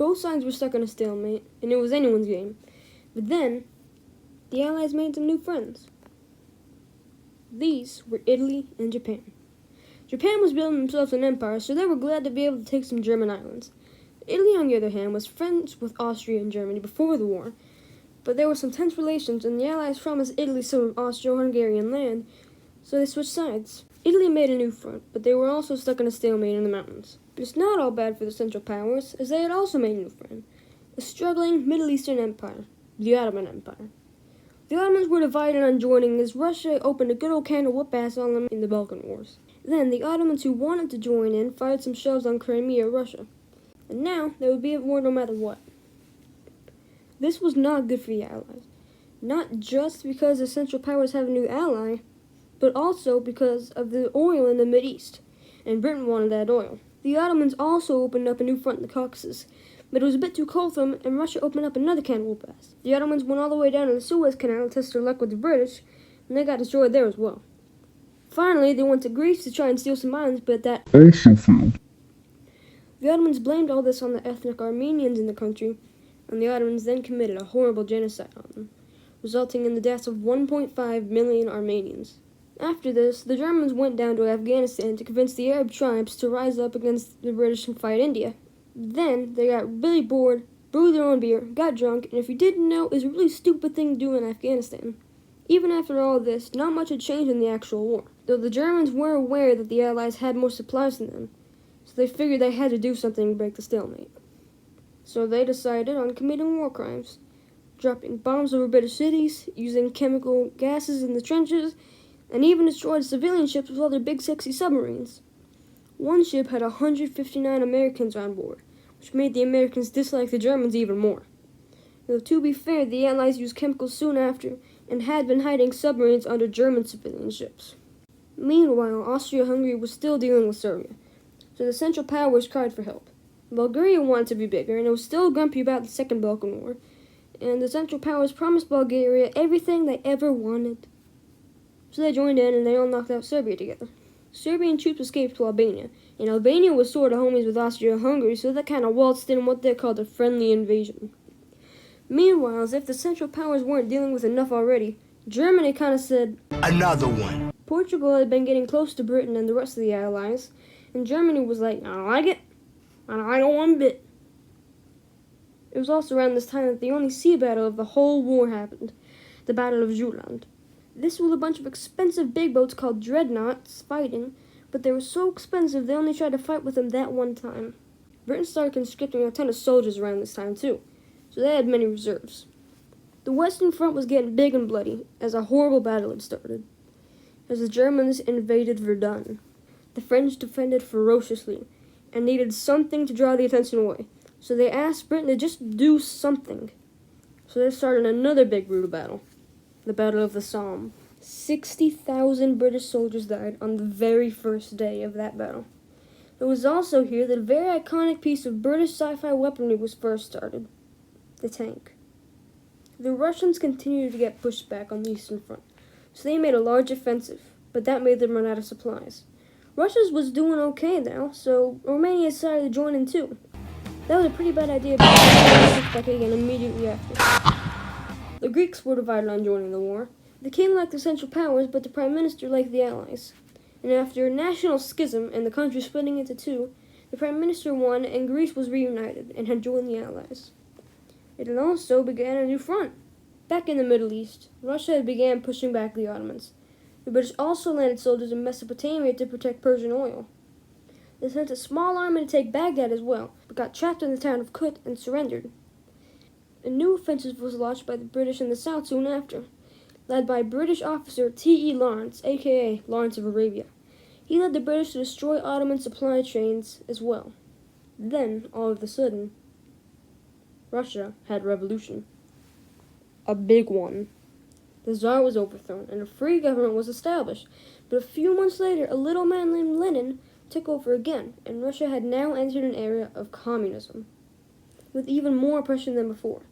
Both sides were stuck in a stalemate, and it was anyone's game. But then, the Allies made some new friends. These were Italy and Japan. Japan was building themselves an empire, so they were glad to be able to take some German islands. Italy, on the other hand, was friends with Austria and Germany before the war, but there were some tense relations, and the Allies promised Italy some Austro-Hungarian land, so they switched sides. Italy made a new front, but they were also stuck in a stalemate in the mountains. But it's not all bad for the Central Powers, as they had also made a new friend, a struggling Middle Eastern empire, the Ottoman Empire. The Ottomans were divided on joining as Russia opened a good old can of whoop-ass on them in the Balkan Wars. Then, the Ottomans who wanted to join in fired some shells on Crimea, Russia. And now, they would be at war no matter what. This was not good for the Allies. Not just because the Central Powers have a new ally, but also because of the oil in the Mideast, and Britain wanted that oil. The Ottomans also opened up a new front in the Caucasus, but it was a bit too cold for them, and Russia opened up another can of whoop-ass. The Ottomans went all the way down to the Suez Canal to test their luck with the British, and they got destroyed there as well. Finally, they went to Greece to try and steal some islands, but that also failed. The Ottomans blamed all this on the ethnic Armenians in the country, and the Ottomans then committed a horrible genocide on them, resulting in the deaths of 1.5 million Armenians. After this, the Germans went down to Afghanistan to convince the Arab tribes to rise up against the British and fight India. Then, they got really bored, brewed their own beer, got drunk, and if you didn't know, it was a really stupid thing to do in Afghanistan. Even after all this, not much had changed in the actual war, though the Germans were aware that the Allies had more supplies than them, so they figured they had to do something to break the stalemate. So they decided on committing war crimes, dropping bombs over British cities, using chemical gases in the trenches, and even destroyed civilian ships with all their big sexy submarines. One ship had 159 Americans on board, which made the Americans dislike the Germans even more. Though to be fair, the Allies used chemicals soon after, and had been hiding submarines under German civilian ships. Meanwhile, Austria-Hungary was still dealing with Serbia, so the Central Powers cried for help. Bulgaria wanted to be bigger, and it was still grumpy about the Second Balkan War, and the Central Powers promised Bulgaria everything they ever wanted. So they joined in, and they all knocked out Serbia together. Serbian troops escaped to Albania, and Albania was sort of homies with Austria-Hungary, so that kind of waltzed in what they called a friendly invasion. Meanwhile, as if the Central Powers weren't dealing with enough already, Germany kind of said, "Another one." Portugal had been getting close to Britain and the rest of the Allies, and Germany was like, "I don't like it. I don't like it one bit." It was also around this time that the only sea battle of the whole war happened, the Battle of Jutland. This was a bunch of expensive big boats called dreadnoughts fighting, but they were so expensive they only tried to fight with them that one time. Britain started conscripting a ton of soldiers around this time too, so they had many reserves. The Western Front was getting big and bloody, as a horrible battle had started. As the Germans invaded Verdun, the French defended ferociously, and needed something to draw the attention away, so they asked Britain to just do something. So they started another big brutal battle, the Battle of the Somme. 60,000 British soldiers died on the very first day of that battle. It was also here that a very iconic piece of British sci-fi weaponry was first started, the tank. The Russians continued to get pushed back on the Eastern Front, so they made a large offensive, but that made them run out of supplies. Russia's was doing okay now, so Romania decided to join in too. That was a pretty bad idea because they pushed back again immediately after. The Greeks were divided on joining the war. The king liked the Central Powers, but the Prime Minister liked the Allies. And after a national schism and the country splitting into two, the Prime Minister won and Greece was reunited and had joined the Allies. It had also began a new front. Back in the Middle East, Russia had began pushing back the Ottomans. The British also landed soldiers in Mesopotamia to protect Persian oil. They sent a small army to take Baghdad as well, but got trapped in the town of Kut and surrendered. A new offensive was launched by the British in the south soon after, led by British officer T.E. Lawrence, a.k.a. Lawrence of Arabia. He led the British to destroy Ottoman supply chains as well. Then, all of a sudden, Russia had a revolution. A big one. The Tsar was overthrown, and a free government was established. But a few months later, a little man named Lenin took over again, and Russia had now entered an era of communism, with even more oppression than before.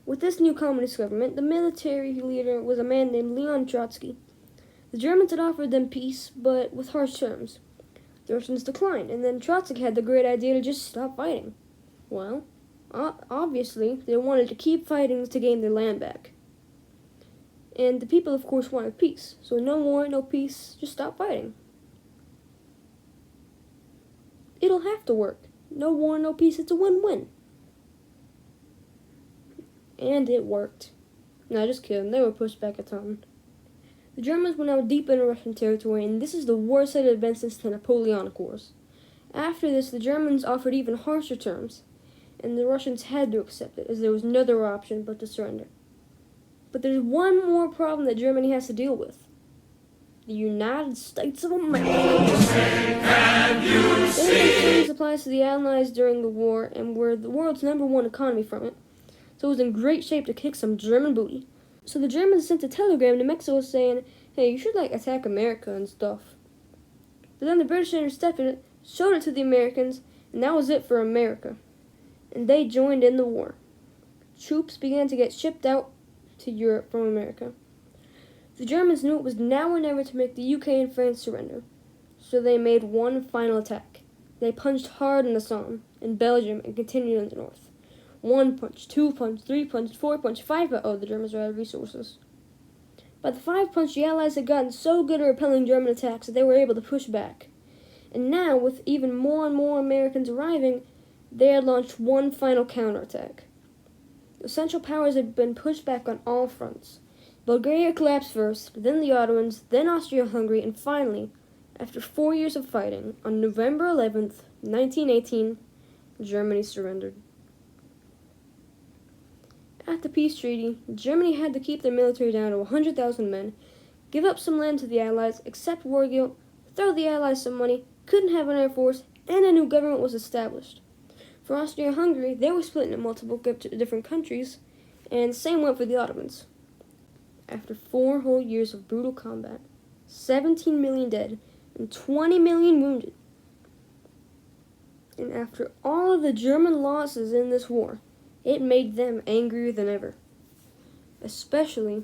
With this new communist government, the military leader was a man named Leon Trotsky. The Germans had offered them peace, but with harsh terms. The Russians declined, and then Trotsky had the great idea to just stop fighting. Well, Obviously, they wanted to keep fighting to gain their land back. And the people, of course, wanted peace. So no war, no peace, just stop fighting. It'll have to work. No war, no peace, it's a win-win. And it worked. No, just kidding, they were pushed back a ton. The Germans were now deep into Russian territory, and this is the worst it had been since the Napoleonic Wars. After this, the Germans offered even harsher terms, and the Russians had to accept it, as there was no other option but to surrender. But there's one more problem that Germany has to deal with. The United States of America. They were sending supplies to the Allies during the war, and were the world's #1 economy from it, so it was in great shape to kick some German booty. So the Germans sent a telegram to Mexico saying, hey, you should attack America and stuff. But then the British intercepted it, showed it to the Americans, and that was it for America. And they joined in the war. Troops began to get shipped out to Europe from America. The Germans knew it was now or never to make the UK and France surrender, so they made one final attack. They punched hard in the Somme, in Belgium, and continued in the north. 1 punch, 2 punch, 3 punch, 4 punch, 5 punch. Oh, the Germans were out of resources. By the 5 punch, the Allies had gotten so good at repelling German attacks that they were able to push back. And now, with even more and more Americans arriving, they had launched one final counterattack. The Central Powers had been pushed back on all fronts. Bulgaria collapsed first, then the Ottomans, then Austria-Hungary, and finally, after 4 years of fighting, on November 11th, 1918, Germany surrendered. At the peace treaty, Germany had to keep their military down to 100,000 men, give up some land to the Allies, accept war guilt, throw the Allies some money, couldn't have an air force, and a new government was established. For Austria-Hungary, they were split into multiple different countries, and same went for the Ottomans. After 4 whole years of brutal combat, 17 million dead, and 20 million wounded, and after all of the German losses in this war, it made them angrier than ever. Especially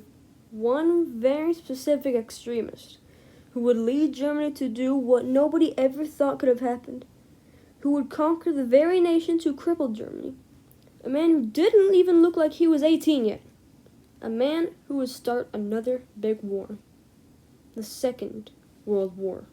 one very specific extremist who would lead Germany to do what nobody ever thought could have happened, who would conquer the very nations who crippled Germany, a man who didn't even look like he was 18 yet, a man who would start another big war, the Second World War.